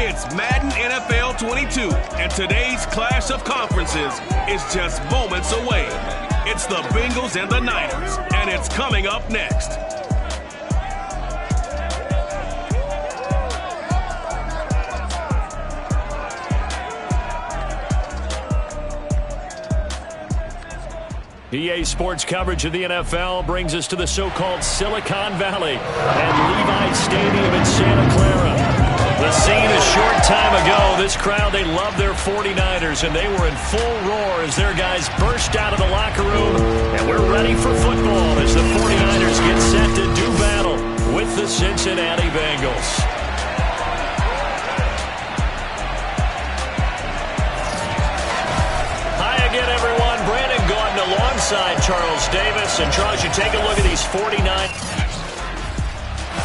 It's Madden NFL 22, and today's clash of conferences is just moments away. It's the Bengals and the Niners, and it's coming up next. EA Sports coverage of the NFL brings us to the so-called Silicon Valley and Levi's Stadium in Santa Clara. The scene a short time ago, this crowd, they love their 49ers, and they were in full roar as their guys burst out of the locker room. And we're ready for football as the 49ers get set to do battle with the Cincinnati Bengals. Hi again, everyone. Brandon Gaudin alongside Charles Davis. And Charles, you take a look at these 49ers.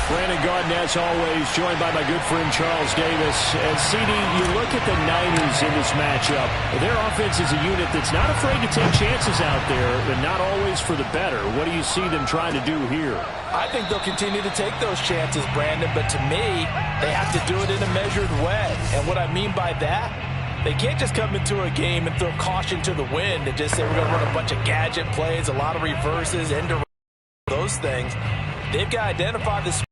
Brandon Gaudin, as always, joined by my good friend Charles Davis. And CD, you look at the Niners in this matchup. Their offense is a unit that's not afraid to take chances out there, but not always for the better. What do you see them trying to do here? I think they'll continue to take those chances, Brandon, but to me, they have to do it in a measured way. And what I mean by that, they can't just come into a game and throw caution to the wind and just say we're going to run a bunch of gadget plays, a lot of reverses, those things. They've got to identify the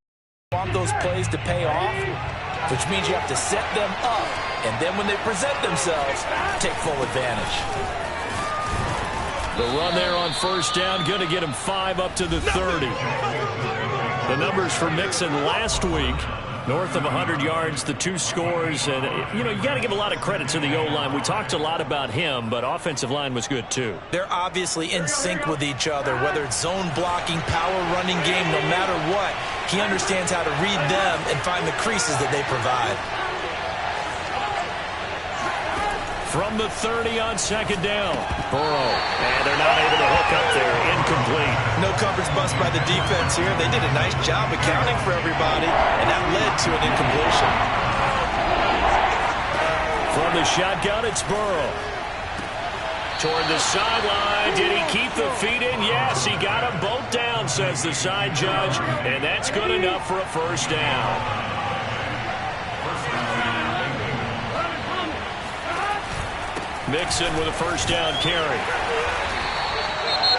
want those plays to pay off, which means you have to set them up, and then when they present themselves, take full advantage. The run there on first down, going to get him 5 up to the 30. The numbers for Mixon last week, north of 100 yards, the 2 scores, and you got to give a lot of credit to the O-line. We talked a lot about him, but offensive line was good too. They're obviously in sync with each other, whether it's zone blocking, power running game, no matter what. He understands how to read them and find the creases that they provide. From the 30 on second down, Burrow, and they're not able to hook up there, incomplete. No coverage bust by the defense here. They did a nice job accounting for everybody, and that led to an incompletion. From the shotgun, it's Burrow. Toward the sideline, did he keep the feet in? Yes, he got them both down, says the side judge, and that's good enough for a first down. Mixon with a first down carry.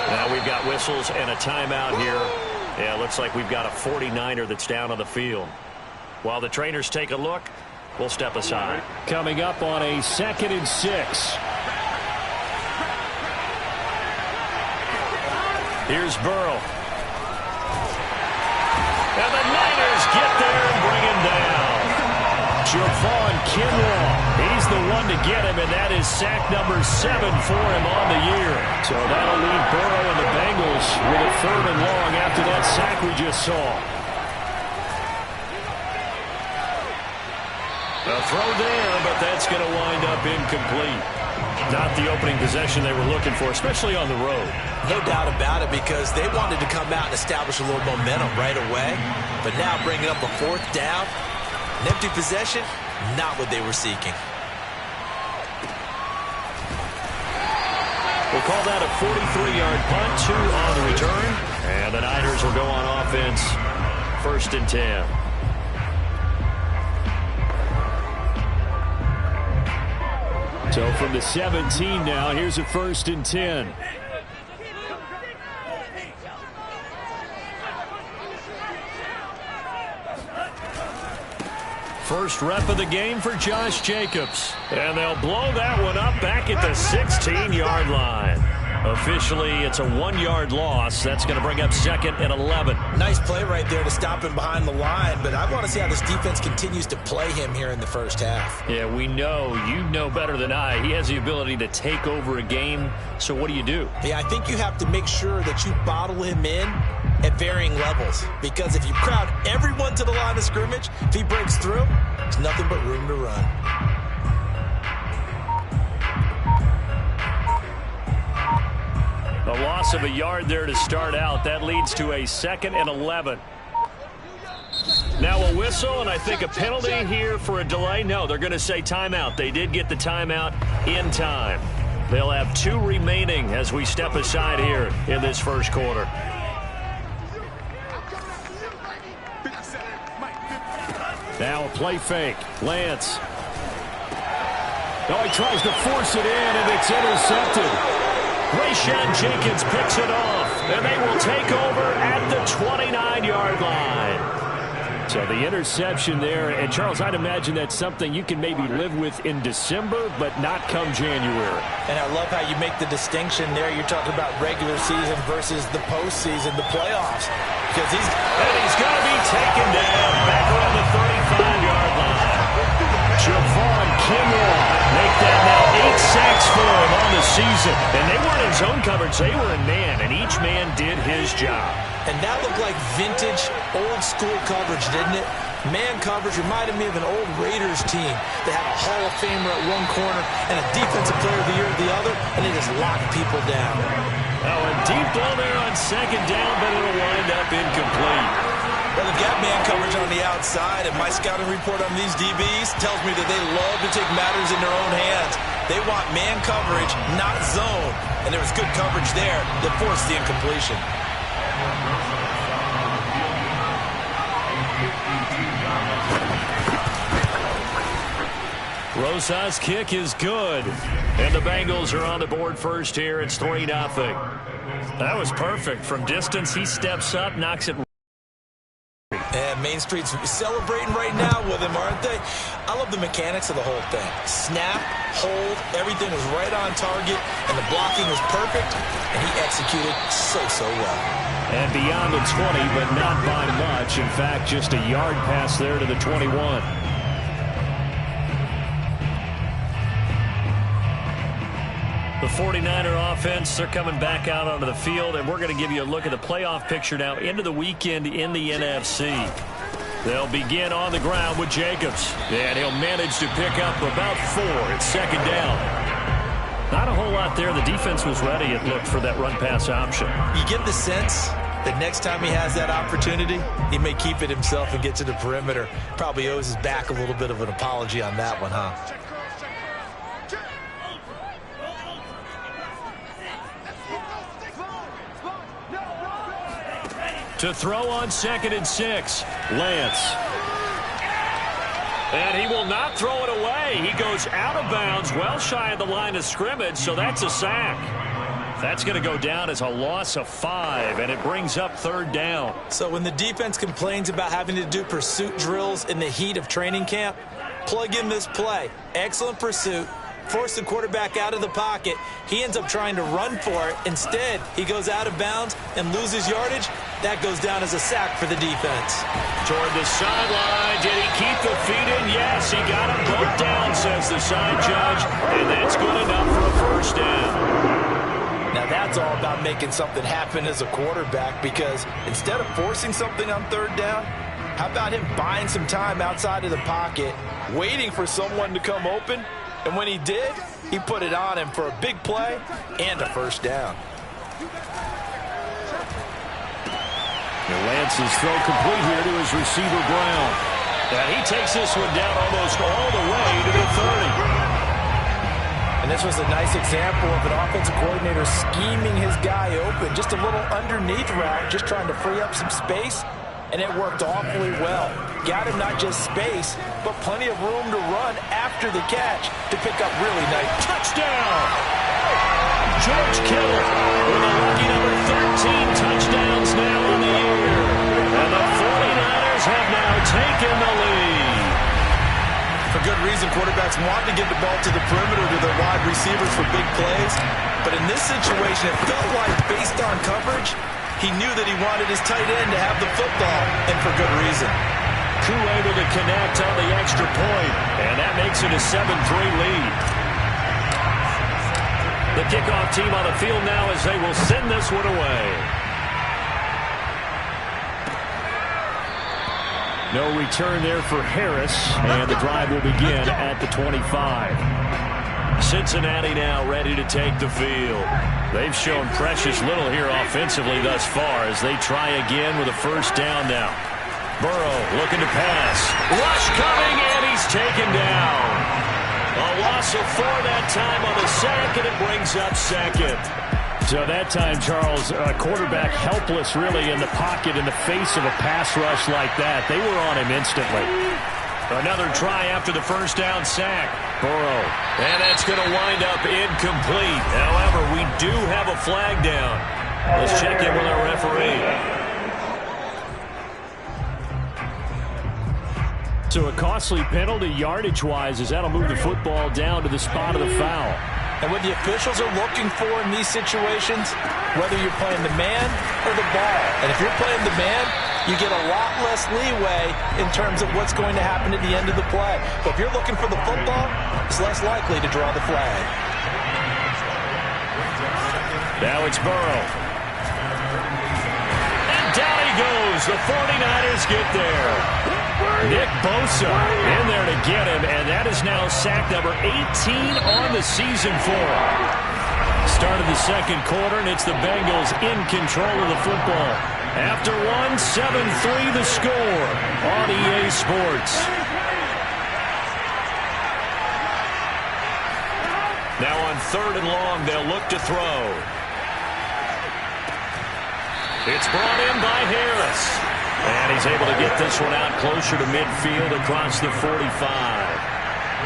Now we've got whistles and a timeout here. Yeah, looks like we've got a 49er that's down on the field. While the trainers take a look, we'll step aside. Coming up on a 2nd and 6. Here's Burrow. And the Niners get there and bring him down. Javon Kinlaw, he's the one to get him, and that is sack number 7 for him on the year. So that'll leave Burrow and the Bengals with a 3rd and long after that sack we just saw. A throw there, but that's going to wind up incomplete. Not the opening possession they were looking for, especially on the road. No doubt about it, because they wanted to come out and establish a little momentum right away. But now bringing up a 4th down, an empty possession, not what they were seeking. We'll call that a 43-yard punt, 2 on the return. And the Niners will go on offense, 1st and 10. So from the 17 now, here's a 1st and 10. First rep of the game for Josh Jacobs. And they'll blow that one up back at the 16-yard line. Officially, it's a 1-yard loss. That's going to bring up 2nd and 11. Nice play right there to stop him behind the line, but I want to see how this defense continues to play him here in the first half. Yeah, we know, you know better than I, he has the ability to take over a game. So what do you do? Yeah, I think you have to make sure that you bottle him in at varying levels, because if you crowd everyone to the line of scrimmage, if he breaks through, there's nothing but room to run. A loss of a yard there to start out. That leads to a 2nd and 11. Now a whistle, and I think a penalty here for a delay. No, they're going to say timeout. They did get the timeout in time. They'll have 2 remaining as we step aside here in this first quarter. Now a play fake. Lance. Oh, he tries to force it in, and it's intercepted. Rayshawn Jenkins picks it off, and they will take over at the 29-yard line. So the interception there, and Charles, I'd imagine that's something you can maybe live with in December, but not come January. And I love how you make the distinction there. You're talking about regular season versus the postseason, the playoffs. Because he's going to be taken down back around the 35-yard line. Javon Kinlaw make that now 8 sacks for him on the season. And they weren't in zone coverage, they were in man, and each man did his job. And that looked like vintage, old-school coverage, didn't it? Man coverage reminded me of an old Raiders team. They had a Hall of Famer at one corner and a Defensive Player of the Year at the other, and they just locked people down. Oh, a deep ball there on second down, but it'll wind up incomplete. Well, they've got man coverage on the outside, and my scouting report on these DBs tells me that they love to take matters in their own hands. They want man coverage, not zone. And there was good coverage there that forced the incompletion. Rosas' kick is good. And the Bengals are on the board first here. It's 3-0. That was perfect. From distance, he steps up, knocks it. And Main Street's celebrating right now with him, aren't they? I love the mechanics of the whole thing. Snap, hold, everything was right on target, and the blocking was perfect, and he executed so well. And beyond the 20, but not by much. In fact, just a yard pass there to the 21. The 49er offense, they're coming back out onto the field, and we're going to give you a look at the playoff picture now into the weekend in the NFC. They'll begin on the ground with Jacobs, and he'll manage to pick up about 4 at second down. Not a whole lot there. The defense was ready, it looked, for that run-pass option. You get the sense that next time he has that opportunity, he may keep it himself and get to the perimeter. Probably owes his back a little bit of an apology on that one, huh? To throw on 2nd and 6, Lance. And he will not throw it away. He goes out of bounds, well shy of the line of scrimmage, so that's a sack. That's going to go down as a loss of 5, and it brings up 3rd down. So when the defense complains about having to do pursuit drills in the heat of training camp, plug in this play. Excellent pursuit. Force the quarterback out of the pocket. He ends up trying to run for it. Instead, he goes out of bounds and loses yardage. That goes down as a sack for the defense. Toward the sideline. Did he keep the feet in? Yes, he got them both down, says the side judge. And that's good enough for a 1st down. Now that's all about making something happen as a quarterback, because instead of forcing something on 3rd down, how about him buying some time outside of the pocket, waiting for someone to come open? And when he did, he put it on him for a big play and a 1st down. And Lance's throw complete here to his receiver, Brown. And he takes this one down almost all the way to the 30. And this was a nice example of an offensive coordinator scheming his guy open. Just a little underneath route, just trying to free up some space. And it worked awfully well. Got him not just space, but plenty of room to run after the catch to pick up really nice. Touchdown! George Kittle with a lucky number 13 touchdowns now on the year. And the 49ers have now taken the lead. For good reason, quarterbacks want to get the ball to the perimeter to their wide receivers for big plays. But in this situation, it felt like, based on coverage, he knew that he wanted his tight end to have the football, and for good reason. Koo able to connect on the extra point, and that makes it a 7-3 lead. The kickoff team on the field now as they will send this one away. No return there for Harris, and the drive will begin at the 25. Cincinnati now ready to take the field. They've shown precious little here offensively thus far as they try again with a 1st down now. Burrow looking to pass. Rush coming, and he's taken down. A loss of 4 that time on the sack, and it brings up 2nd. So that time, Charles, a quarterback helpless really in the pocket in the face of a pass rush like that. They were on him instantly. Another try after the first down sack. Burrow. And that's going to wind up incomplete. However, we do have a flag down. Let's check in with our referee. So a costly penalty yardage-wise as that'll move the football down to the spot of the foul. And what the officials are looking for in these situations, whether you're playing the man or the ball, and if you're playing the man, you get a lot less leeway in terms of what's going to happen at the end of the play. But if you're looking for the football, it's less likely to draw the flag. Now it's Burrow. And down he goes. The 49ers get there. Nick Bosa in there to get him, and that is now sack number 18 on the season for him. Start of the second quarter, and it's the Bengals in control of the football. After 7-3 the score on EA Sports. Now on 3rd and long, they'll look to throw. It's brought in by Harris. And he's able to get this one out closer to midfield across the 45.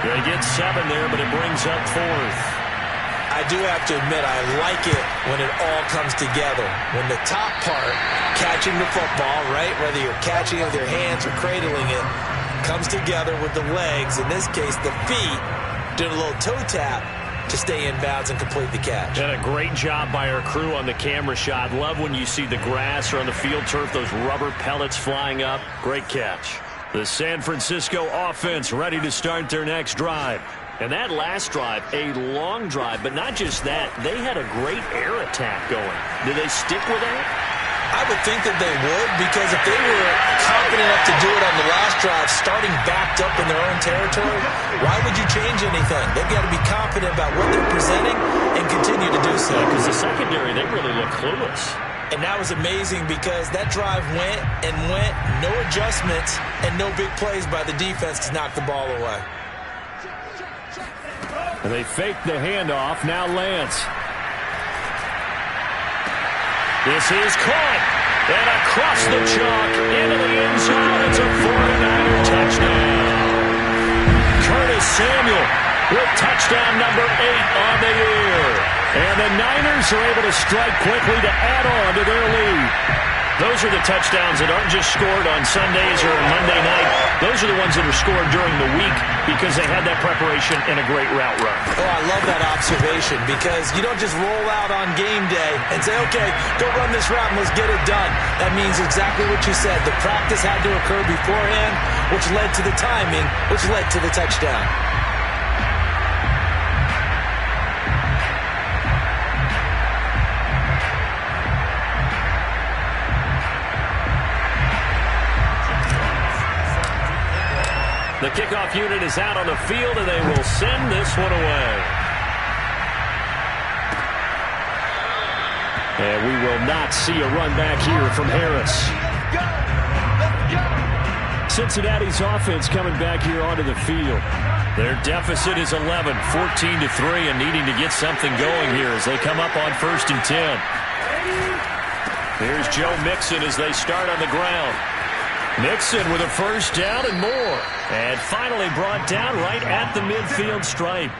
They get 7 there, but it brings up 4th. I do have to admit, I like it when it all comes together. When the top part, catching the football, right, whether you're catching it with your hands or cradling it, comes together with the legs, in this case the feet, doing a little toe tap to stay in bounds and complete the catch. And a great job by our crew on the camera shot. Love when you see the grass or on the field turf, those rubber pellets flying up. Great catch. The San Francisco offense ready to start their next drive. And that last drive, a long drive, but not just that. They had a great air attack going. Did they stick with that? I would think that they would, because if they were confident enough to do it on the last drive, starting backed up in their own territory, why would you change anything? They've got to be confident about what they're presenting and continue to do so. Because the secondary, they really look clueless. And that was amazing because that drive went and went, no adjustments, and no big plays by the defense to knock the ball away. And they fake the handoff. Now Lance. This is caught. And across the chalk into the end zone. It's a 49er touchdown. Curtis Samuel with touchdown number 8 on the year. And the Niners are able to strike quickly to add on to their lead. Those are the touchdowns that aren't just scored on Sundays or Monday night. Those are the ones that are scored during the week because they had that preparation and a great route run. Oh, I love that observation because you don't just roll out on game day and say, okay, go run this route and let's get it done. That means exactly what you said. The practice had to occur beforehand, which led to the timing, which led to the touchdown. The kickoff unit is out on the field, and they will send this one away. And we will not see a run back here from Harris. Cincinnati's offense coming back here onto the field. Their deficit is 11, 14-3, and needing to get something going here as they come up on 1st and 10. Here's Joe Mixon as they start on the ground. Mixon with a first down and more. And finally brought down right at the midfield stripe.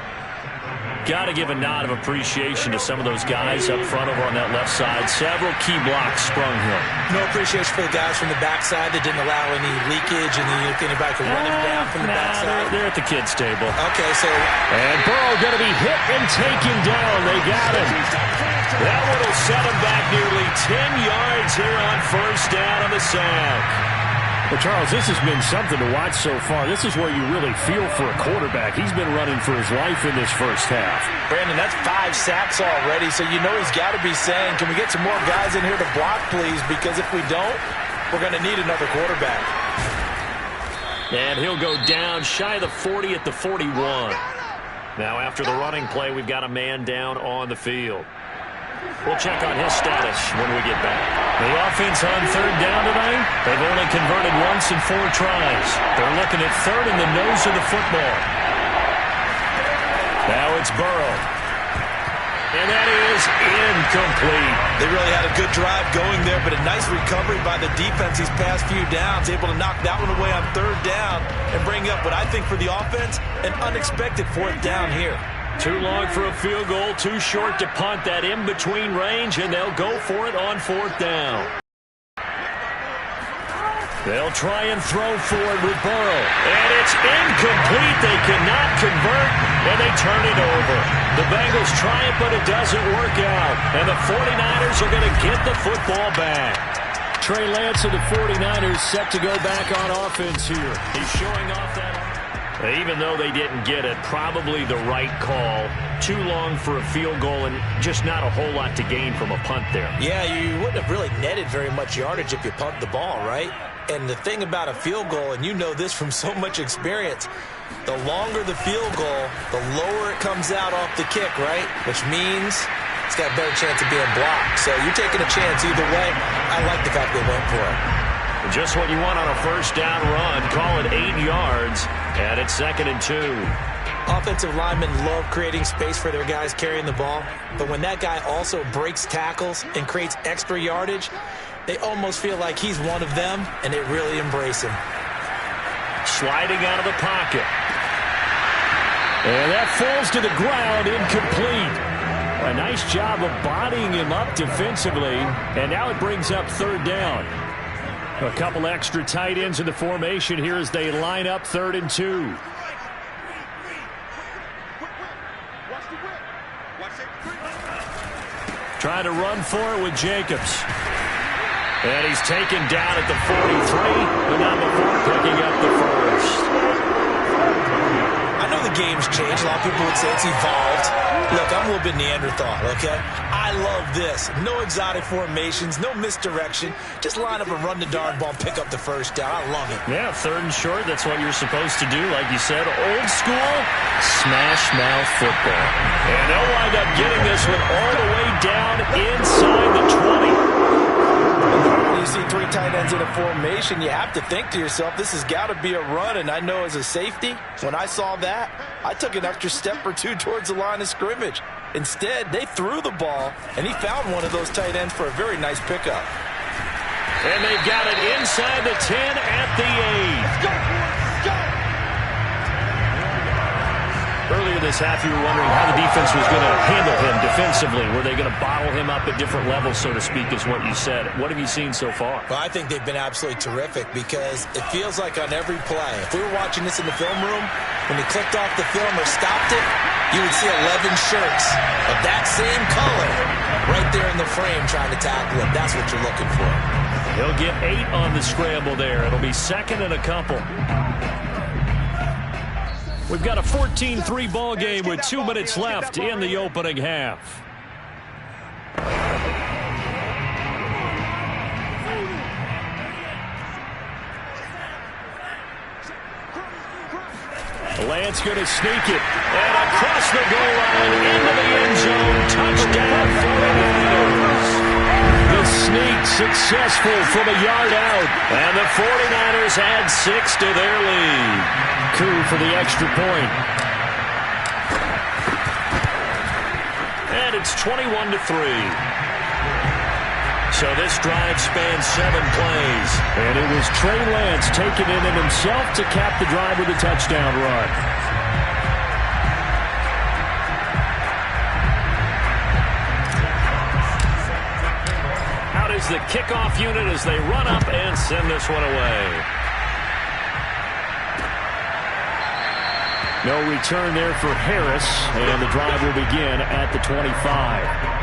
Got to give a nod of appreciation to some of those guys up front over on that left side. Several key blocks sprung here. No appreciation for the guys from the backside that didn't allow any leakage, and then if anybody could run him down from the backside. They're at the kids' table. Okay, so. And Burrow going to be hit and taken down. They got him. That one will set him back nearly 10 yards here on first down on the sack. Well, Charles, this has been something to watch so far. This is where you really feel for a quarterback. He's been running for his life in this first half. Brandon, that's 5 sacks already, so you know he's got to be saying, can we get some more guys in here to block, please? Because if we don't, we're going to need another quarterback. And he'll go down shy of the 40 at the 41. Now, after the running play, we've got a man down on the field. We'll check on his status when we get back. The offense on 3rd down tonight, they've only converted once in 4 tries. They're looking at 3rd in the nose of the football. Now it's Burrow. and that is incomplete. They really had a good drive going there, but a nice recovery by the defense these past few downs, able to knock that one away on third down and bring up what I think for the offense, an unexpected fourth down here. Too long for a field goal, too short to punt that in-between range, and they'll go for it on fourth down. They'll try and throw for it with Burrow. And it's incomplete. They cannot convert, and they turn it over. The Bengals try it, but it doesn't work out. And the 49ers are going to get the football back. Trey Lance of the 49ers set to go back on offense here. He's showing off that. Even though they didn't get it, probably the right call. Too long for a field goal and just not a whole lot to gain from a punt there. Yeah, you wouldn't have really netted very much yardage if you pumped the ball, right? And the thing about a field goal, and you know this from so much experience, the longer the field goal, the lower it comes out off the kick, right? Which means it's got a better chance of being blocked. So you're taking a chance either way. I like the fact they went for it. Just what you want on a first down run. Call it 8 yards, and it's 2nd and 2. Offensive linemen love creating space for their guys carrying the ball, but when that guy also breaks tackles and creates extra yardage, they almost feel like he's one of them, and they really embrace him. Sliding out of the pocket. And that falls to the ground, incomplete. A nice job of bodying him up defensively, and now it brings up third down. A couple extra tight ends in the formation here as they line up 3rd and 2. Trying to run for it with Jacobs. And he's taken down at the 43, but not before picking up the first. I know the game's changed. A lot of people would say it's evolved. Look, I'm a little bit Neanderthal, okay? I love this. No exotic formations, no misdirection. Just line up and run the darn ball and pick up the first down. I love it. Yeah, 3rd and short, that's what you're supposed to do. Like you said, old school, smash mouth football. And they'll wind up getting this one all the way down inside the 20. You see 3 tight ends in a formation, you have to think to yourself, this has got to be a run. And I know as a safety, when I saw that, I took an extra step or two towards the line of scrimmage. Instead, they threw the ball, and he found one of those tight ends for a very nice pickup. And they've got it inside the 10 at the 8. Earlier this half, you were wondering how the defense was going to handle him defensively. Were they going to bottle him up at different levels, so to speak, is what you said. What have you seen so far? Well, I think they've been absolutely terrific because it feels like on every play, if we were watching this in the film room, when he clicked off the film or stopped it, you would see 11 shirts of that same color right there in the frame trying to tackle him. That's what you're looking for. He'll get 8 on the scramble there. It'll be 2nd and a couple. We've got a 14-3 ball game with 2 minutes left in the opening half. Lance going to sneak it. And across the goal line into the end zone. Touchdown 49ers. The sneak successful from a yard out. And the 49ers add 6 to their lead. Coup for the extra point. And it's 21-3. So this drive spans 7 plays. And it was Trey Lance taking it in himself to cap the drive with a touchdown run. Out is the kickoff unit as they run up and send this one away. No return there for Harris, and the drive will begin at the 25.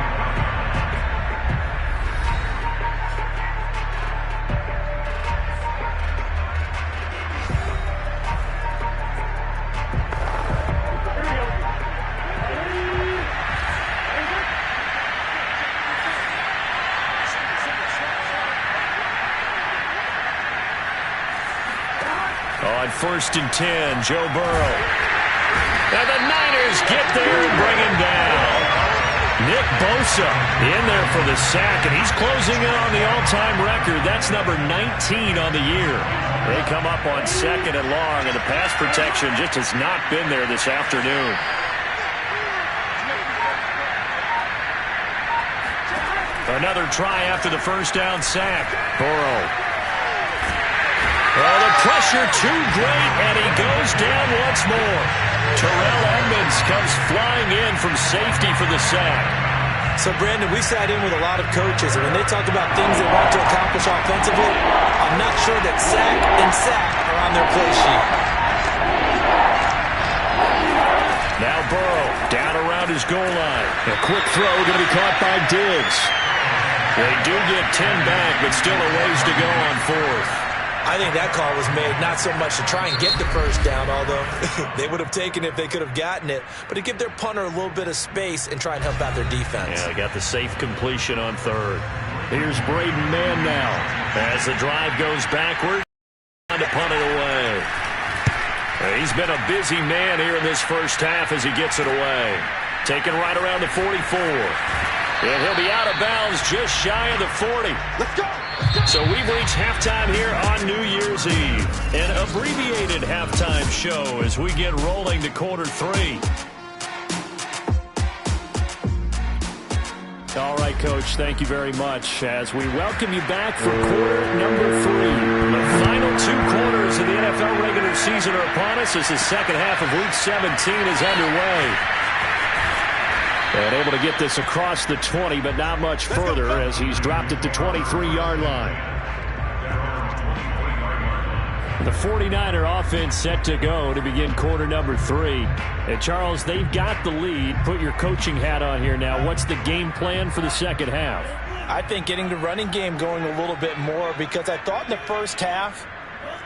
On 1st and 10, Joe Burrow. And the Niners get there and bring him down. Nick Bosa in there for the sack, and he's closing in on the all-time record. That's number 19 on the year. They come up on 2nd and long, and the pass protection just has not been there this afternoon. Another try after the first down sack. Burrow. Oh, the pressure too great, and he goes down once more. Terrell Edmonds comes flying in from safety for the sack. So, Brandon, we sat in with a lot of coaches, and when they talk about things they want to accomplish offensively, I'm not sure that sack and sack are on their play sheet. Now Burrow down around his goal line. A quick throw going to be caught by Diggs. They do get 10 back, but still a ways to go on fourth. I think that call was made not so much to try and get the first down, although they would have taken it if they could have gotten it, but to give their punter a little bit of space and try and help out their defense. Yeah, they got the safe completion on third. Here's Braden Mann now. As the drive goes backward, trying to punt it away. He's been a busy man here in this first half as he gets it away. Taken right around the 44. And he'll be out of bounds just shy of the 40. Let's go! So we've reached halftime here on New Year's Eve. An abbreviated halftime show as we get rolling to quarter three. All right, Coach, thank you very much as we welcome you back for quarter number 3. The final 2 quarters of the NFL regular season are upon us as the second half of Week 17 is underway. And able to get this across the 20, but not much further as he's dropped it to 23-yard line. The 49er offense set to go to begin quarter number 3. And Charles, they've got the lead. Put your coaching hat on here now. What's the game plan for the second half? I think getting the running game going a little bit more, because I thought in the first half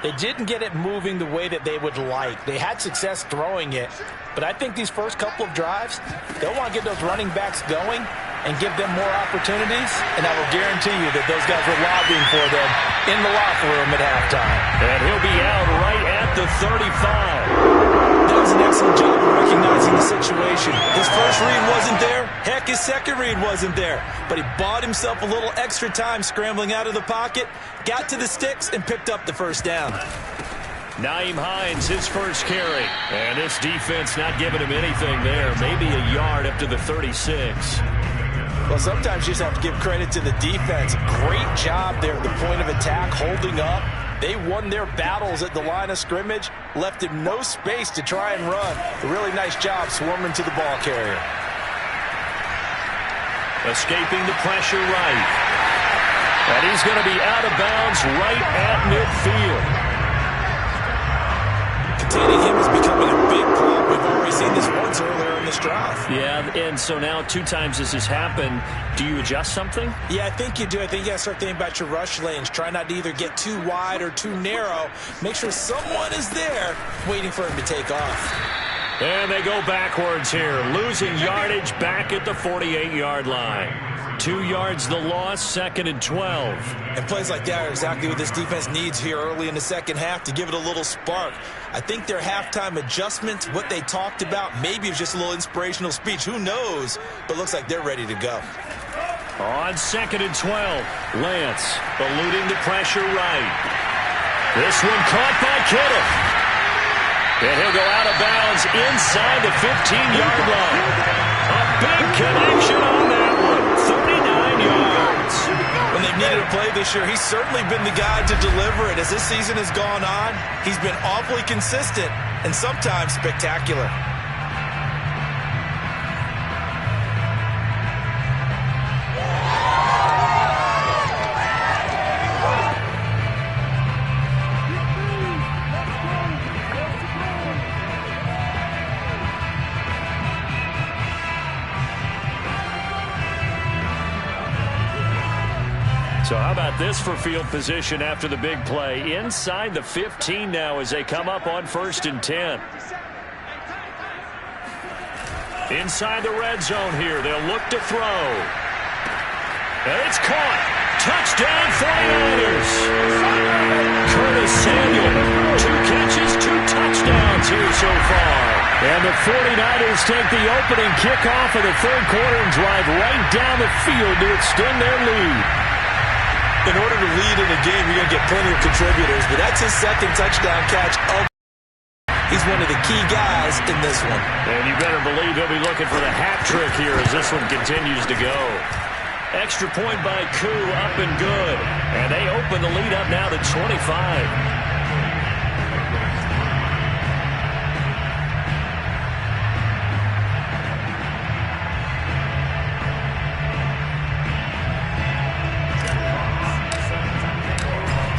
they didn't get it moving the way that they would like. They had success throwing it, but I think these first couple of drives, they'll want to get those running backs going and give them more opportunities, and I will guarantee you that those guys were lobbying for them in the locker room at halftime. And he'll be out right at the 35. That was an excellent job of recognizing the situation. His first read wasn't there. Heck, his second read wasn't there. But he bought himself a little extra time scrambling out of the pocket, got to the sticks, and picked up the first down. Nyheim Hines, his first carry. And this defense not giving him anything there. Maybe a yard up to the 36. Well, sometimes you just have to give credit to the defense. Great job there at the point of attack, holding up. They won their battles at the line of scrimmage, left him no space to try and run. A really nice job swarming to the ball carrier. Escaping the pressure right. And he's going to be out of bounds right at midfield. Containing him is becoming a big problem. We've already seen this once earlier in this drive. Yeah, and so now 2 times this has happened. Do you adjust something? Yeah, I think you do. I think you got to start thinking about your rush lanes. Try not to either get too wide or too narrow. Make sure someone is there waiting for him to take off. And they go backwards here, losing yardage back at the 48-yard line. 2 yards the loss, 2nd and 12. And plays like that are exactly what this defense needs here early in the second half to give it a little spark. I think their halftime adjustments, what they talked about, maybe it was just a little inspirational speech. Who knows? But looks like they're ready to go. On 2nd and 12, Lance eluding the pressure right. This one caught by Kittle. And he'll go out of bounds inside the 15-yard line. A big connection on that one. 39 yards. When they've needed a play this year, he's certainly been the guy to deliver it. As this season has gone on, he's been awfully consistent and sometimes spectacular. So how about this for field position after the big play? Inside the 15 now as they come up on 1st and 10. Inside the red zone here. They'll look to throw. And it's caught. Touchdown 49ers. Curtis Samuel. 2 catches, 2 touchdowns here so far. And the 49ers take the opening kickoff of the 3rd quarter and drive right down the field to extend their lead. In order to lead in a game, you're going to get plenty of contributors, but that's his 2nd touchdown catch. He's one of the key guys in this one. And you better believe he'll be looking for the hat trick here as this one continues to go. Extra point by Koo, up and good. And they open the lead up now to 25.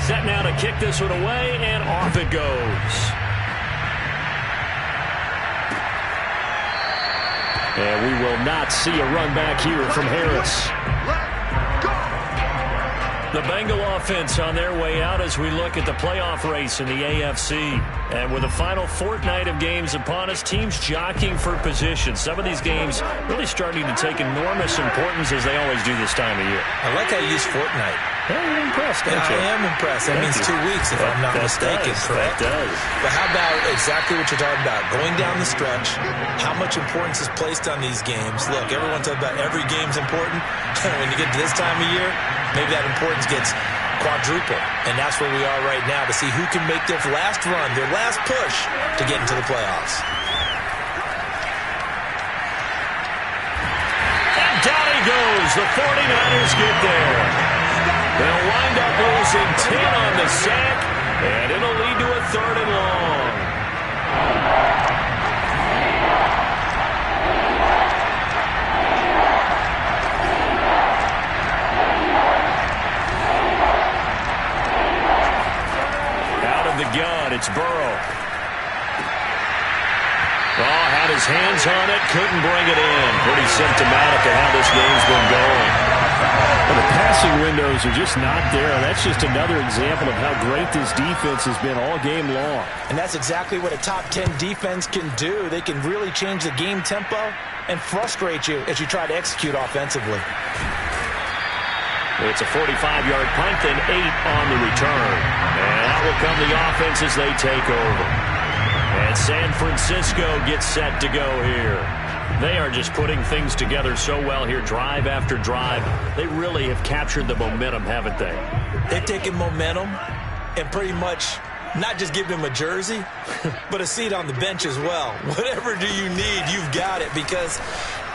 Set now to kick this one away, and off it goes. And we will not see a run back here from Harris. The Bengal offense on their way out as we look at the playoff race in the AFC. And with the final fortnight of games upon us, teams jockeying for position. Some of these games really starting to take enormous importance as they always do this time of year. I like how you use fortnight. Yeah, you're impressed, aren't you? I am impressed. That means 2 weeks, if I'm not mistaken, correct? That does. But how about exactly what you're talking about? Going down the stretch, how much importance is placed on these games? Look, everyone talks about every game's important. When you get to this time of year, maybe that importance gets quadruple. And that's where we are right now to see who can make their last run, their last push to get into the playoffs. And down he goes. The 49ers get there. They'll wind up losing 10 on the sack, and it'll lead to a 3rd and long. Out of the gun, it's Burrow. Oh, had his hands on it, couldn't bring it in. Pretty symptomatic of how this game's been going. Well, the passing windows are just not there. That's just another example of how great this defense has been all game long. And that's exactly what a top 10 defense can do. They can really change the game tempo and frustrate you as you try to execute offensively. It's a 45-yard punt and 8 on the return. And out will come the offense as they take over. And San Francisco gets set to go here. They are just putting things together so well here, drive after drive. They really have captured the momentum, haven't they? They've taken momentum and pretty much not just given him a jersey, but a seat on the bench as well. Whatever do you need, you've got it, because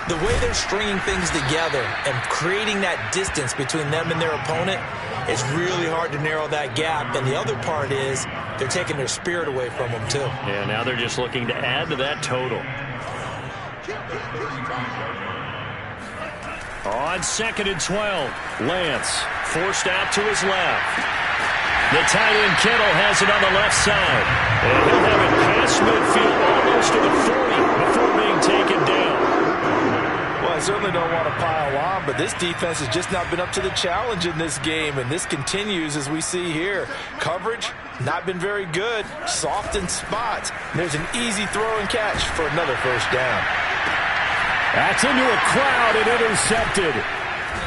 the way they're stringing things together and creating that distance between them and their opponent, it's really hard to narrow that gap. And the other part is they're taking their spirit away from them, too. Yeah, now they're just looking to add to that total. On 2nd and 12, Lance forced out to his left. The tight end Kittle has it on the left side. And he'll have it past midfield almost to the 40 before being taken down. Well, I certainly don't want to pile on, but this defense has just not been up to the challenge in this game, and this continues as we see here. Coverage, not been very good, soft in spots. There's an easy throw and catch for another first down. That's into a crowd and intercepted.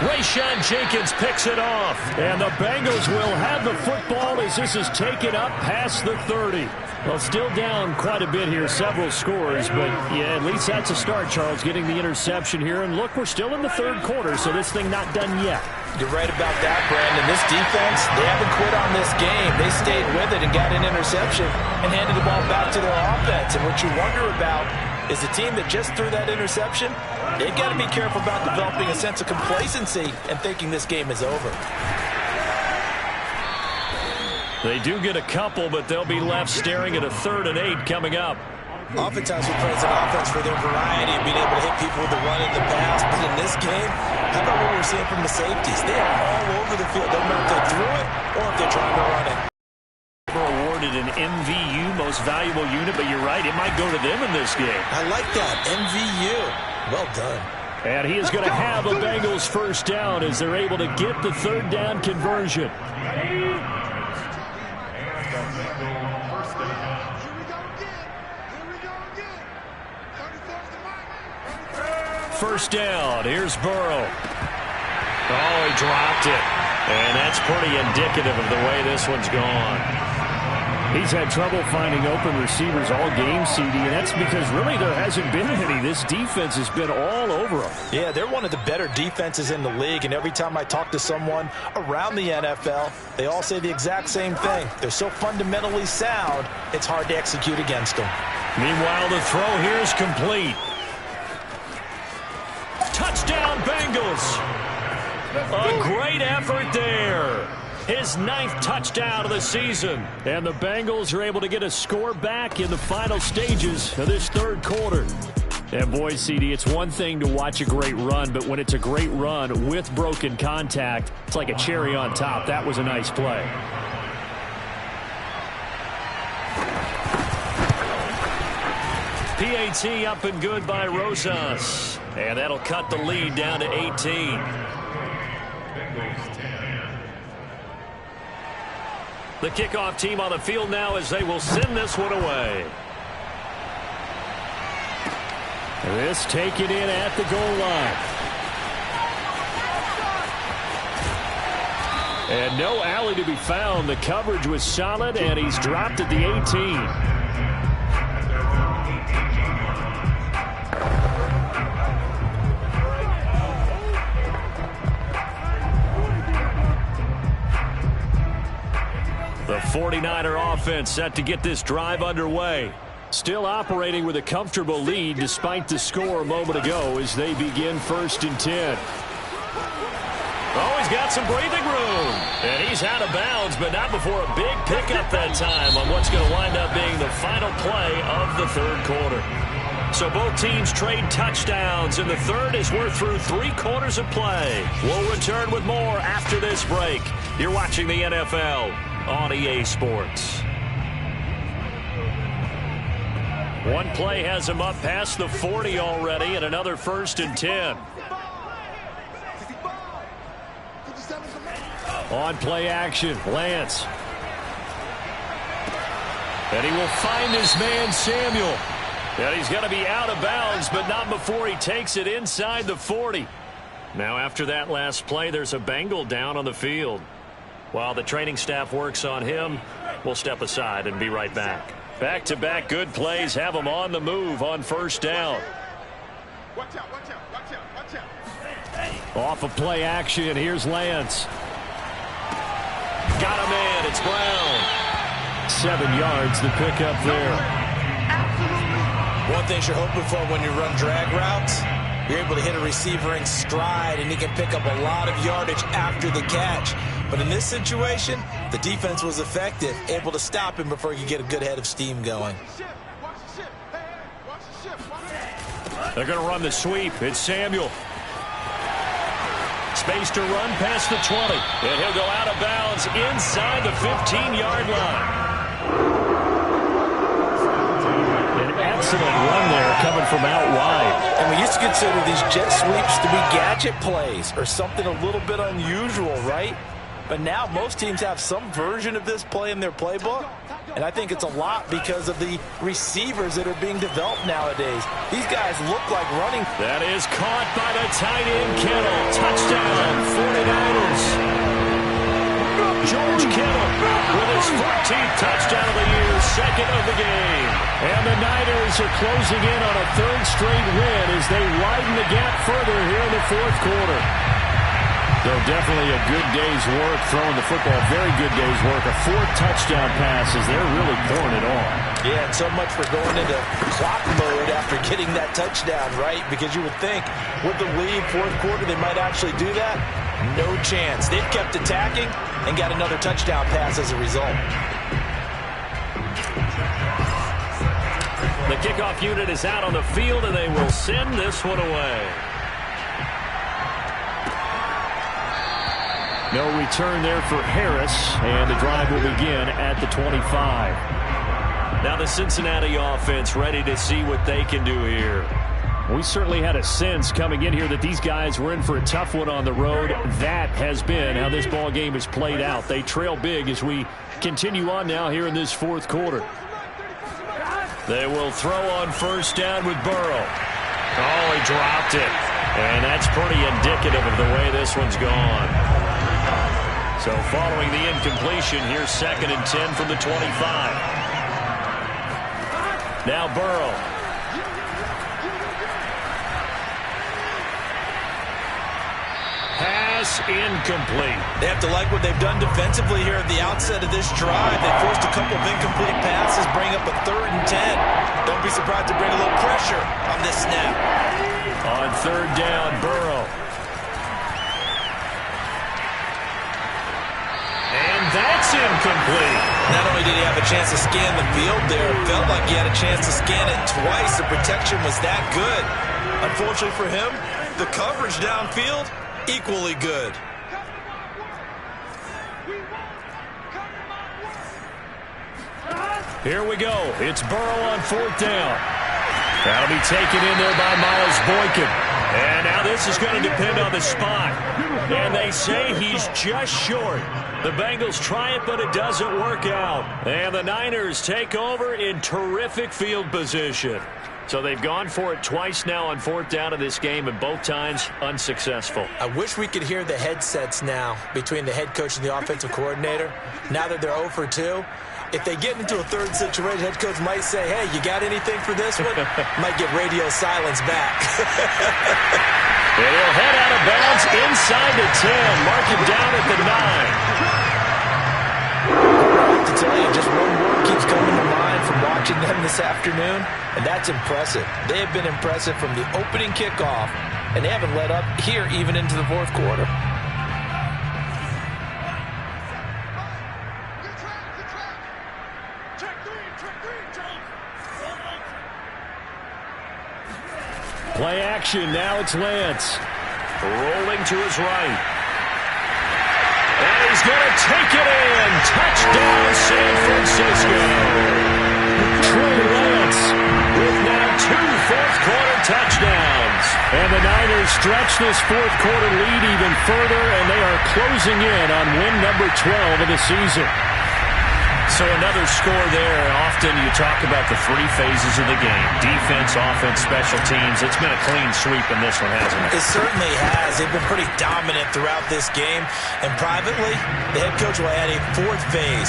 Rayshawn Jenkins picks it off. And the Bengals will have the football as this is taken up past the 30. Well, still down quite a bit here, several scores, but yeah, at least that's a start, Charles, getting the interception here. And look, we're still in the 3rd quarter, so this thing not done yet. You're right about that, Brandon. This defense, they haven't quit on this game. They stayed with it and got an interception and handed the ball back to their offense. And what you wonder about is the team that just threw that interception, they've got to be careful about developing a sense of complacency and thinking this game is over. They do get a couple, but they'll be left staring at a 3rd and 8 coming up. Oftentimes we praise an offense for their variety of being able to hit people with the run and the pass, but in this game, how about what we're seeing from the safeties? They are all over the field. Don't matter if they threw it or if they're trying to run it. Awarded an MVU, most valuable unit, but you're right, it might go to them in this game. I like that, MVU. Well done. And he is going to have a Bengals first down as they're able to get the 3rd down conversion. First down, here's Burrow. Oh, he dropped it. And that's pretty indicative of the way this one's gone. He's had trouble finding open receivers all game, CD, and that's because really there hasn't been any. This defense has been all over them. Yeah, they're one of the better defenses in the league, and every time I talk to someone around the NFL, they all say the exact same thing. They're so fundamentally sound, it's hard to execute against them. Meanwhile, the throw here is complete. Touchdown, Bengals. A great effort there. His 9th touchdown of the season. And the Bengals are able to get a score back in the final stages of this third quarter. And boy, CD, it's one thing to watch a great run, but when it's a great run with broken contact, it's like a cherry on top. That was a nice play. PAT up and good by Rosas. And that'll cut the lead down to 18. The kickoff team on the field now as they will send this one away. This taken in at the goal line. And no alley to be found. The coverage was solid, and he's dropped at the 18. The 49er offense set to get this drive underway. Still operating with a comfortable lead despite the score a moment ago as they begin 1st and 10. Oh, he's got some breathing room. And he's out of bounds, but not before a big pickup that time on what's going to wind up being the final play of the third quarter. So both teams trade touchdowns, and the third as we're through 3 quarters of play. We'll return with more after this break. You're watching the NFL on EA Sports. One play has him up past the 40 already, and another 1st and 10. On play action, Lance. And he will find his man, Samuel. And he's going to be out of bounds, but not before he takes it inside the 40. Now after that last play, there's a Bengal down on the field. While the training staff works on him, we'll step aside and be right back. Back-to-back good plays have him on the move on 1st down. Watch out, watch out, watch out, watch out. Off of play action, here's Lance. Got a man, it's Brown. 7 yards, the pickup there. One thing you're hoping for when you run drag routes, you're able to hit a receiver in stride, and he can pick up a lot of yardage after the catch. But in this situation, the defense was effective, able to stop him before he could get a good head of steam going. They're going to run the sweep. It's Samuel. Space to run past the 20. And he'll go out of bounds inside the 15-yard line. An excellent run there coming from out wide. And we used to consider these jet sweeps to be gadget plays or something a little bit unusual, right? But now most teams have some version of this play in their playbook. And I think it's a lot because of the receivers that are being developed nowadays. These guys look like running. That is caught by the tight end, Kittle. Touchdown, 49ers. George Kittle with his 14th touchdown of the year, 2nd of the game. And the Niners are closing in on a 3rd straight win as they widen the gap further here in the 4th quarter. So definitely a good day's work throwing the football. Very good day's work. A 4th touchdown pass as they're really pouring it on. Yeah, and so much for going into clock mode after getting that touchdown, right? Because you would think with the lead 4th quarter they might actually do that. No chance. They've kept attacking and got another touchdown pass as a result. The kickoff unit is out on the field, and they will send this one away. No return there for Harris, and the drive will begin at the 25. Now the Cincinnati offense ready to see what they can do here. We certainly had a sense coming in here that these guys were in for a tough one on the road. That has been how this ball game has played out. They trail big as we continue on now here in this 4th quarter. They will throw on 1st down with Burrow. Oh, he dropped it. And that's pretty indicative of the way this one's gone. So following the incompletion, here's 2nd and 10 from the 25. Now Burrow. Pass incomplete. They have to like what they've done defensively here at the outset of this drive. They forced a couple of incomplete passes, bring up a 3rd and 10. Don't be surprised to bring a little pressure on this snap. On 3rd down, Burrow. that's incomplete. Not only did he have a chance to scan the field there, it felt like he had a chance to scan it twice. The protection was that good. Unfortunately for him, the coverage downfield, equally good. Here we go. It's Burrow on 4th down. That'll be taken in there by Miles Boykin. And now this is going to depend on the spot. And they say he's just short. The Bengals try it, but it doesn't work out. And the Niners take over in terrific field position. So they've gone for it twice now on 4th down in this game, and both times unsuccessful. I wish we could hear the headsets now between the head coach and the offensive coordinator. Now that they're 0 for 2. If they get into a third situation, head coach might say, hey, you got anything for this one? Might get radio silence back. And he'll head out of bounds inside the 10. Mark him down at the 9. I have to tell you, just one word keeps coming to mind from watching them this afternoon, and that's impressive. They have been impressive from the opening kickoff, and they haven't let up here even into the 4th quarter. Play action. Now it's Lance. Rolling to his right. And he's going to take it in. Touchdown, San Francisco. Trey Lance with now 2 fourth-quarter touchdowns. And the Niners stretch this 4th quarter lead even further, and they are closing in on win number 12 of the season. So another score there. Often you talk about the 3 phases of the game. Defense, offense, special teams. It's been a clean sweep in this one, hasn't it? It certainly has. They've been pretty dominant throughout this game. And privately, the head coach will add a 4th phase.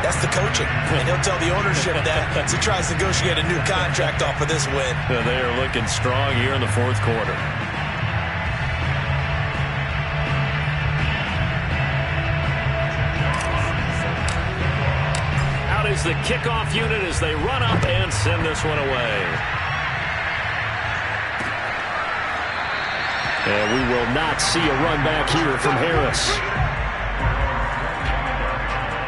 That's the coaching. And he'll tell the ownership that as he tries to negotiate a new contract off of this win. They are looking strong here in the 4th quarter. Is the kickoff unit as they run up and send this one away. And we will not see a run back here from Harris.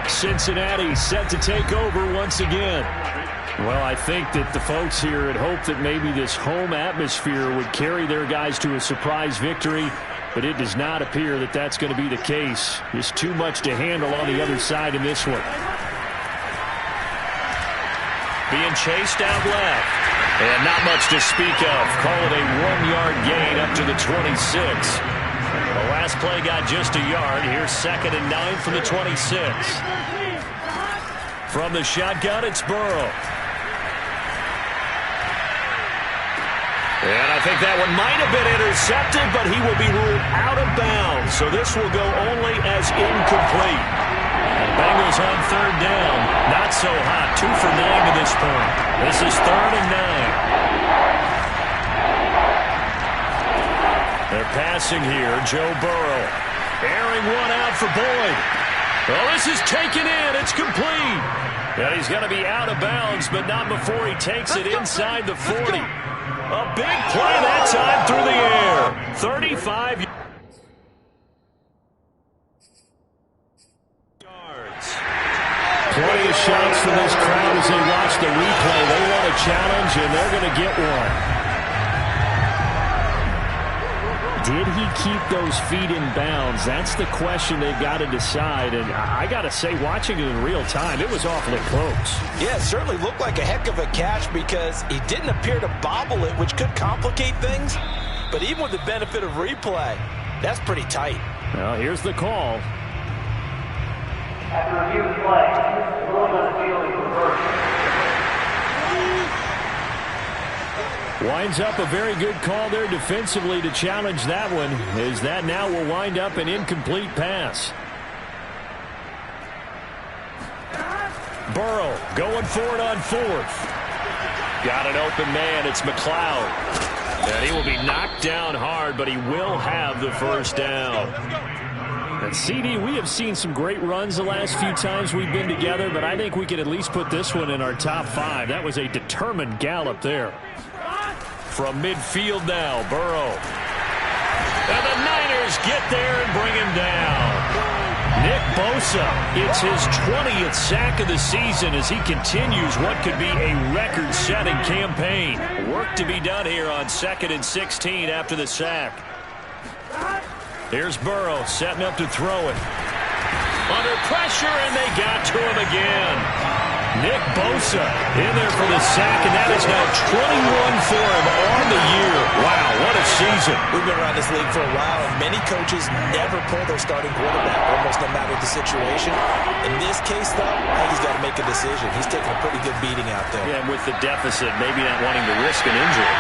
Cincinnati set to take over once again. Well, I think that the folks here had hoped that maybe this home atmosphere would carry their guys to a surprise victory, but it does not appear that that's going to be the case. There's too much to handle on the other side in this one. Being chased out left. And not much to speak of. Call it a 1-yard gain up to the 26. The last play got just a yard. Here's 2nd and 9 from the 26. From the shotgun, it's Burrow. And I think that one might have been intercepted, but he will be ruled out of bounds. So this will go only as incomplete. Bengals on 3rd down. Not so hot. 2 for 9 to this point. This is 3rd and 9. They're passing here. Joe Burrow. Airing one out for Boyd. Well, this is taken in. It's complete. And he's going to be out of bounds, but not before he takes it inside the 40. A big play that time through the air. 35 yards. Plenty of shouts from this crowd as they watch the replay. They want a challenge, and they're going to get one. Did he keep those feet in bounds? That's the question they've got to decide. And I got to say, watching it in real time, it was awfully close. Yeah, it certainly looked like a heck of a catch because he didn't appear to bobble it, which could complicate things. But even with the benefit of replay, that's pretty tight. Well, here's the call. After review play, ruling on the field is reversed. Winds up a very good call there defensively to challenge that one, as that now will wind up an incomplete pass. Burrow going for it on 4th. Got an open man. It's McLeod. And he will be knocked down hard, but he will have the 1st down. And CD, we have seen some great runs the last few times we've been together, but I think we can at least put this one in our top 5. That was a determined gallop there. From midfield now, Burrow. And the Niners get there and bring him down. Nick Bosa, it's his 20th sack of the season as he continues what could be a record-setting campaign. Work to be done here on 2nd and 16 after the sack. Here's Burrow setting up to throw it. Under pressure, and they got to him again. Nick Bosa in there for the sack, and that is now 21 for him on the year. Wow, what a season. We've been around this league for a while, and many coaches never pull their starting quarterback, almost no matter the situation. In this case, though, I think he's got to make a decision. He's taking a pretty good beating out there. Yeah, and with the deficit, maybe not wanting to risk an injury.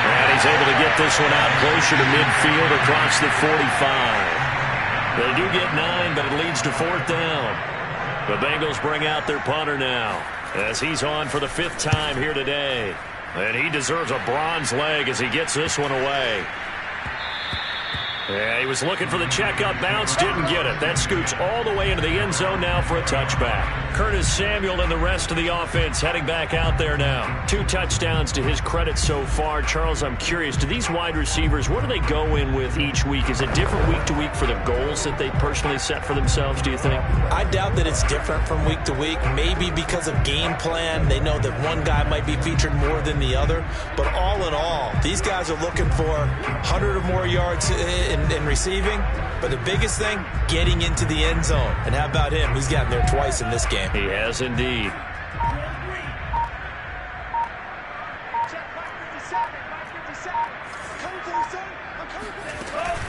And he's able to get this one out closer to midfield across the 45. They do get 9, but it leads to 4th down. The Bengals bring out their punter now as he's on for the 5th time here today. And he deserves a bronze leg as he gets this one away. Yeah, he was looking for the checkup bounce, didn't get it. That scoots all the way into the end zone now for a touchback. Curtis Samuel and the rest of the offense heading back out there now. 2 touchdowns to his credit so far. Charles, I'm curious, do these wide receivers, what do they go in with each week? Is it different week to week for the goals that they personally set for themselves, do you think? I doubt that it's different from week to week. Maybe because of game plan, they know that one guy might be featured more than the other. But all in all, these guys are looking for 100 or more yards in receiving, but the biggest thing, getting into the end zone. And how about him? He's gotten there twice in this game. He has indeed.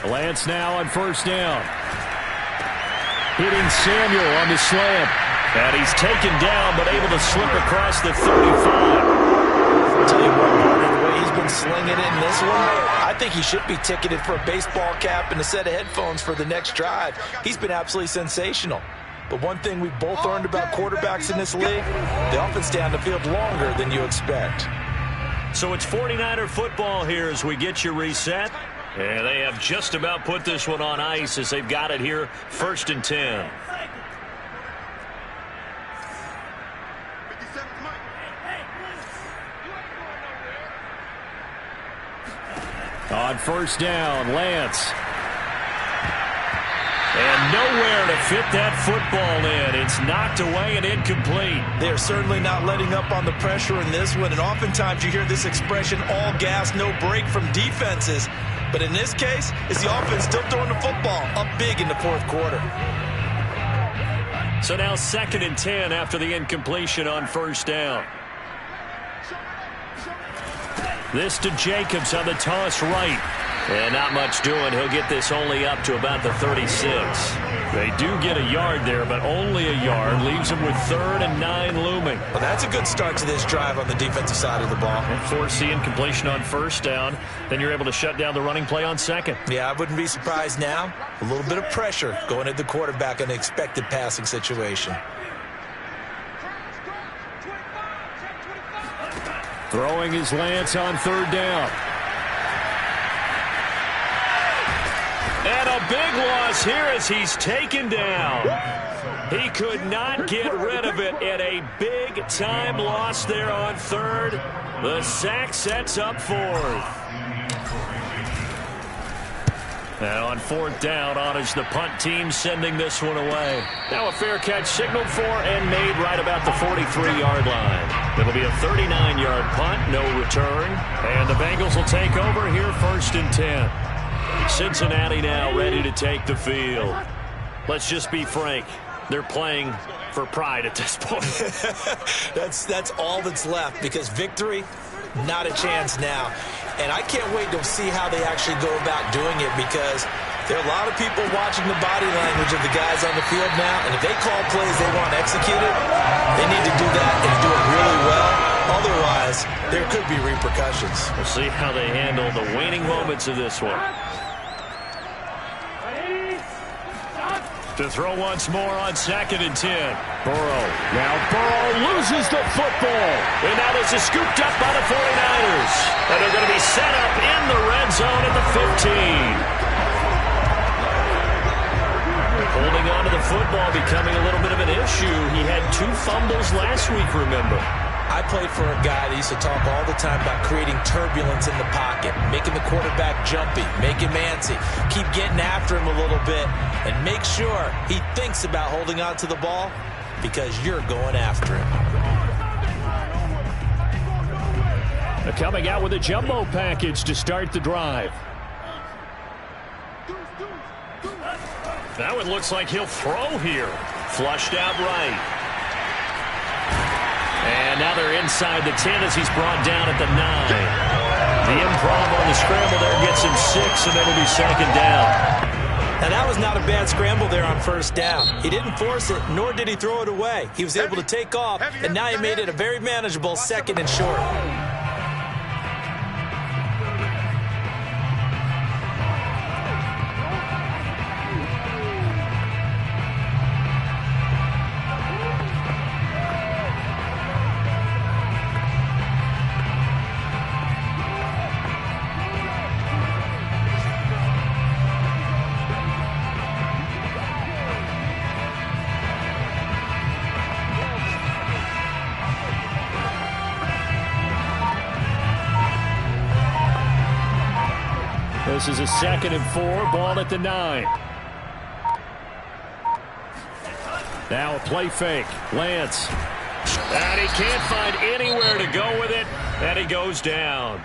Lance now on 1st down. Hitting Samuel on the slant. And he's taken down, but able to slip across the 35. I'll tell you what, the way he's been slinging it in this one, I think he should be ticketed for a baseball cap and a set of headphones for the next drive. He's been absolutely sensational. But one thing we've both learned about quarterbacks in this league, they often stay on the field longer than you expect. So it's 49er football here as we get you reset. And they have just about put this one on ice as they've got it here, 1st and 10. On 1st down, Lance. And nowhere to fit that football in. It's knocked away and incomplete. They're certainly not letting up on the pressure in this one. And oftentimes you hear this expression, all gas, no break from defenses. But in this case, it's the offense still throwing the football up big in the 4th quarter. So now 2nd and 10 after the incompletion on 1st down. This to Jacobs on the toss right. And not much doing. He'll get this only up to about the 36. They do get a yard there, but only a yard. Leaves them with 3rd and 9 looming. Well, that's a good start to this drive on the defensive side of the ball. And force the incompletion on 1st down. Then you're able to shut down the running play on 2nd. Yeah, I wouldn't be surprised now. A little bit of pressure going at the quarterback in an expected passing situation. Throwing his Lance on 3rd down. And a big loss here as he's taken down. He could not get rid of it, and a big-time loss there on 3rd. The sack sets up 4th. And on 4th down, on is the punt team sending this one away. Now a fair catch signaled for and made right about the 43-yard line. It'll be a 39-yard punt, no return. And the Bengals will take over here 1st and 10. Cincinnati now ready to take the field. Let's just be frank. They're playing for pride at this point. That's all that's left because victory, not a chance now. And I can't wait to see how they actually go about doing it because there are a lot of people watching the body language of the guys on the field now. And if they call plays they want executed, they need to do that and do it really well. Otherwise, there could be repercussions. We'll see how they handle the waning moments of this one. To throw once more on 2nd and 10. Burrow. Now Burrow loses the football. And now this is scooped up by the 49ers. And they're going to be set up in the red zone at the 15. Holding on to the football becoming a little bit of an issue. He had 2 fumbles last week, remember. I played for a guy that used to talk all the time about creating turbulence in the pocket, making the quarterback jumpy, making antsy, keep getting after him a little bit, and make sure he thinks about holding on to the ball because you're going after him. They're coming out with a jumbo package to start the drive. Now it looks like he'll throw here. Flushed out right. And now they're inside the 10 as he's brought down at the 9. The improv on the scramble there gets him 6, and it'll be second down. Now, that was not a bad scramble there on first down. He didn't force it, nor did he throw it away. He was able to take off, and now he made it a very manageable 2nd and short. This is a 2nd and 4, ball at the 9. Now a play fake. Lance. And he can't find anywhere to go with it, and he goes down.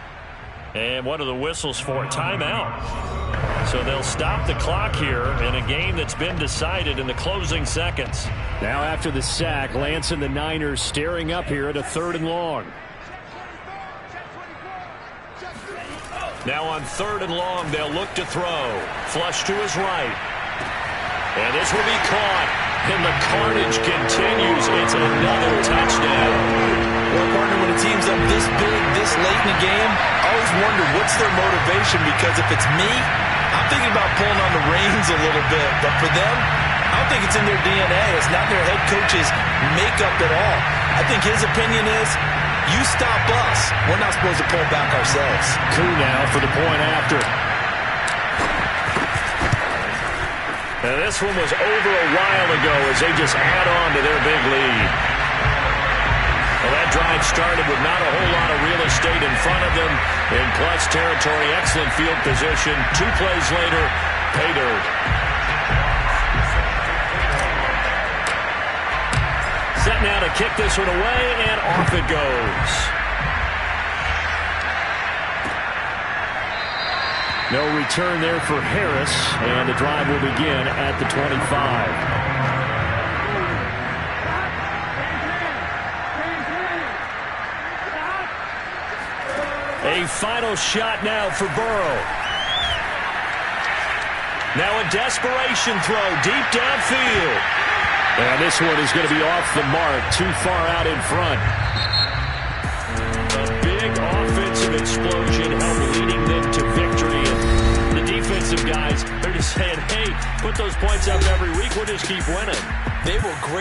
And what are the whistles for? Timeout. So they'll stop the clock here in a game that's been decided in the closing seconds. Now after the sack, Lance and the Niners staring up here at a 3rd and long. Now on 3rd and long, they'll look to throw. Flush to his right. And this will be caught. And the carnage continues. It's another touchdown. Well, partner, when a team's up this big, this late in the game, I always wonder what's their motivation, because if it's me, I'm thinking about pulling on the reins a little bit. But for them, I don't think it's in their DNA. It's not their head coach's makeup at all. I think his opinion is, you stop us, we're not supposed to pull back ourselves. Koo now for the point after. Now this one was over a while ago as they just add on to their big lead. Well, that drive started with not a whole lot of real estate in front of them. In clutch territory, excellent field position. 2 plays later, pay dirt. Set now to kick this one away, and off it goes. No return there for Harris, and the drive will begin at the 25. A final shot now for Burrow. Now a desperation throw deep downfield. And this one is going to be off the mark, too far out in front. A big offensive explosion helped leading them to victory. And the defensive guys, they're just saying, hey, put those points up every week. We'll just keep winning. They were great.